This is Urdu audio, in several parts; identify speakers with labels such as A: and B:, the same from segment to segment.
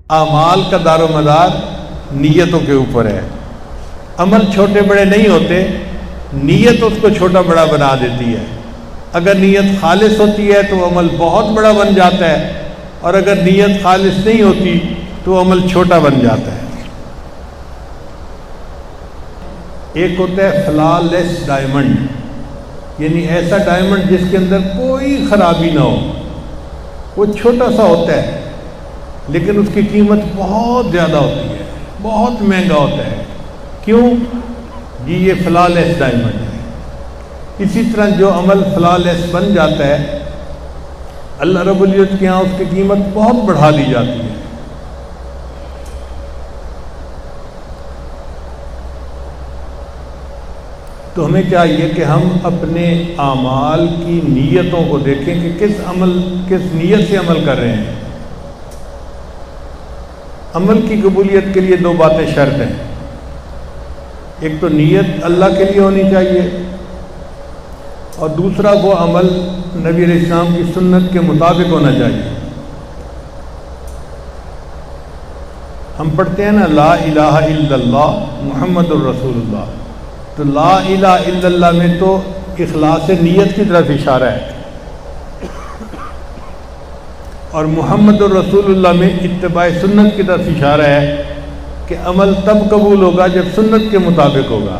A: اعمال کا دار و مدار نیتوں کے اوپر ہے. عمل چھوٹے بڑے نہیں ہوتے، نیت اس کو چھوٹا بڑا بنا دیتی ہے. اگر نیت خالص ہوتی ہے تو عمل بہت بڑا بن جاتا ہے، اور اگر نیت خالص نہیں ہوتی تو عمل چھوٹا بن جاتا ہے. ایک ہوتا ہے فلا لیس ڈائمنڈ، یعنی ایسا ڈائمنڈ جس کے اندر کوئی خرابی نہ ہو. وہ چھوٹا سا ہوتا ہے لیکن اس کی قیمت بہت زیادہ ہوتی ہے، بہت مہنگا ہوتا ہے. کیوں؟ جی یہ فلا لیس ڈائمنڈ ہے. اسی طرح جو عمل فلا لیس بن جاتا ہے، اللہ رب العزت کے یہاں اس کی قیمت بہت بڑھا دی جاتی ہے. تو ہمیں چاہیے کہ ہم اپنے اعمال کی نیتوں کو دیکھیں کہ کس نیت سے عمل کر رہے ہیں. عمل کی قبولیت کے لیے دو باتیں شرط ہیں. ایک تو نیت اللہ کے لیے ہونی چاہیے، اور دوسرا وہ عمل نبی علیہ السلام کی سنت کے مطابق ہونا چاہیے. ہم پڑھتے ہیں نا لا الہ الا اللہ محمد الرسول اللہ، تو لا الہ الا اللہ میں تو اخلاص نیت کی طرف اشارہ ہے، اور محمد الرسول اللہ میں اتباع سنت کی طرف اشارہ ہے کہ عمل تب قبول ہوگا جب سنت کے مطابق ہوگا.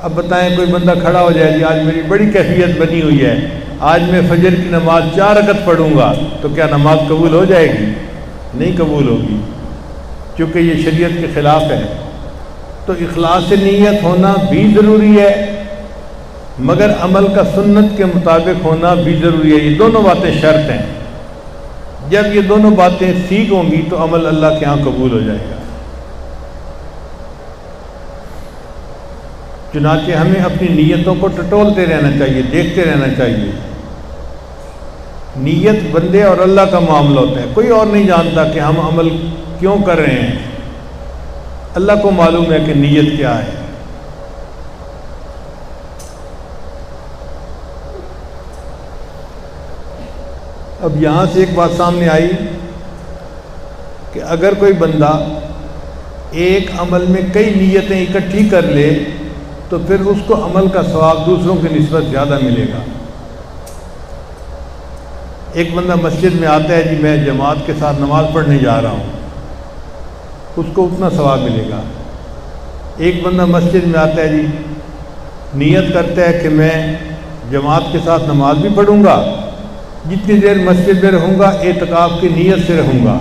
A: اب بتائیں کوئی بندہ کھڑا ہو جائے جی آج میری بڑی کیفیت بنی ہوئی ہے، آج میں فجر کی نماز 4 رکعت پڑھوں گا، تو کیا نماز قبول ہو جائے گی؟ نہیں قبول ہوگی، کیونکہ یہ شریعت کے خلاف ہے. تو اخلاص نیت ہونا بھی ضروری ہے، مگر عمل کا سنت کے مطابق ہونا بھی ضروری ہے. یہ دونوں باتیں شرط ہیں. جب یہ دونوں باتیں ٹھیک ہوں گی تو عمل اللہ کے ہاں قبول ہو جائے گا. چنانچہ ہمیں اپنی نیتوں کو ٹٹولتے رہنا چاہیے، دیکھتے رہنا چاہیے. نیت بندے اور اللہ کا معاملہ ہوتا ہے، کوئی اور نہیں جانتا کہ ہم عمل کیوں کر رہے ہیں. اللہ کو معلوم ہے کہ نیت کیا ہے. اب یہاں سے ایک بات سامنے آئی کہ اگر کوئی بندہ ایک عمل میں کئی نیتیں اکٹھی کر لے تو پھر اس کو عمل کا ثواب دوسروں کی نسبت زیادہ ملے گا. ایک بندہ مسجد میں آتا ہے جی میں جماعت کے ساتھ نماز پڑھنے جا رہا ہوں، اس کو اتنا ثواب ملے گا. ایک بندہ مسجد میں آتا ہے جی نیت کرتا ہے کہ میں جماعت کے ساتھ نماز بھی پڑھوں گا، جتنی دیر مسجد میں رہوں گا اعتکاف کی نیت سے رہوں گا،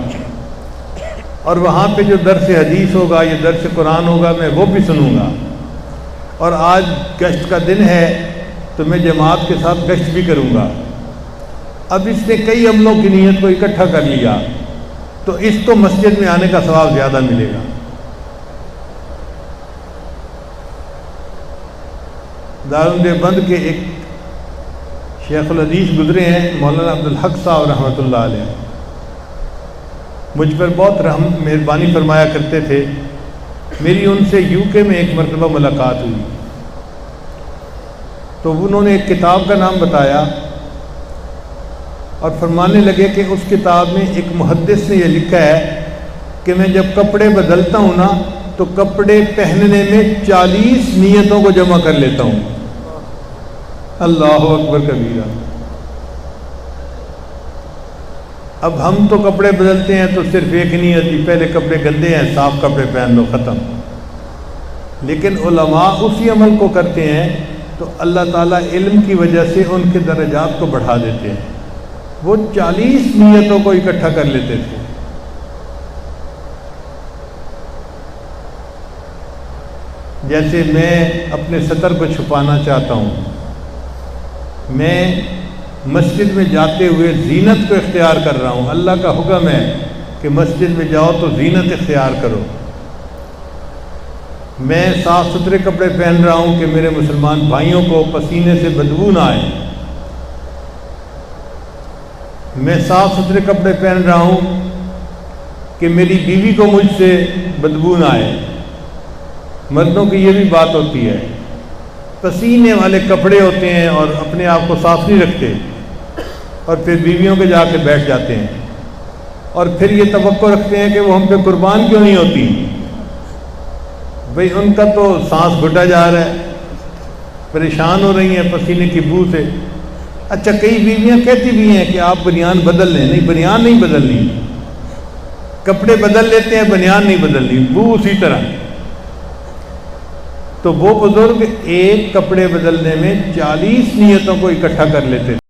A: اور وہاں پہ جو درس حدیث ہوگا یا درس قرآن ہوگا میں وہ بھی سنوں گا، اور آج گشت کا دن ہے تو میں جماعت کے ساتھ گشت بھی کروں گا. اب اس نے کئی عملوں کی نیت کو اکٹھا کر لیا تو اس کو مسجد میں آنے کا ثواب زیادہ ملے گا. دارالعلوم دیوبند کے ایک شیخ الحدیث گزرے ہیں مولانا عبدالحق صاحب رحمۃ اللہ علیہ، مجھ پر بہت مہربانی فرمایا کرتے تھے. میری ان سے UK میں ایک مرتبہ ملاقات ہوئی تو انہوں نے ایک کتاب کا نام بتایا اور فرمانے لگے کہ اس کتاب میں ایک محدث نے یہ لکھا ہے کہ میں جب کپڑے بدلتا ہوں نا تو کپڑے پہننے میں 40 نیتوں کو جمع کر لیتا ہوں. اللہ اکبر کبیرہ. اب ہم تو کپڑے بدلتے ہیں تو صرف ایک نیت ہی، پہلے کپڑے گندے ہیں صاف کپڑے پہن لو ختم. لیکن علماء اسی عمل کو کرتے ہیں تو اللہ تعالیٰ علم کی وجہ سے ان کے درجات کو بڑھا دیتے ہیں. وہ 40 نیتوں کو اکٹھا کر لیتے تھے. جیسے میں اپنے سطر کو چھپانا چاہتا ہوں، میں مسجد میں جاتے ہوئے زینت کو اختیار کر رہا ہوں. اللہ کا حکم ہے کہ مسجد میں جاؤ تو زینت اختیار کرو. میں صاف ستھرے کپڑے پہن رہا ہوں کہ میرے مسلمان بھائیوں کو پسینے سے بدبو نہ آئے. میں صاف ستھرے کپڑے پہن رہا ہوں کہ میری بیوی کو مجھ سے بدبو نہ آئے. مردوں کی یہ بھی بات ہوتی ہے، پسینے والے کپڑے ہوتے ہیں اور اپنے آپ کو صاف نہیں رکھتے اور پھر بیویوں کے جا کے بیٹھ جاتے ہیں. اور پھر یہ توقع رکھتے ہیں کہ وہ ہم پہ قربان کیوں نہیں ہوتی. بھئی ان کا تو سانس گھٹا جا رہا ہے، پریشان ہو رہی ہیں پسینے کی بو سے. اچھا کئی بیویاں کہتی بھی ہیں کہ آپ بنیان بدل لیں. نہیں، بنیان نہیں بدلنی، کپڑے بدل لیتے ہیں، بنیان نہیں بدلنی، بو اسی طرح. تو وہ بزرگ ایک کپڑے بدلنے میں 40 نیتوں کو اکٹھا کر لیتے تھے.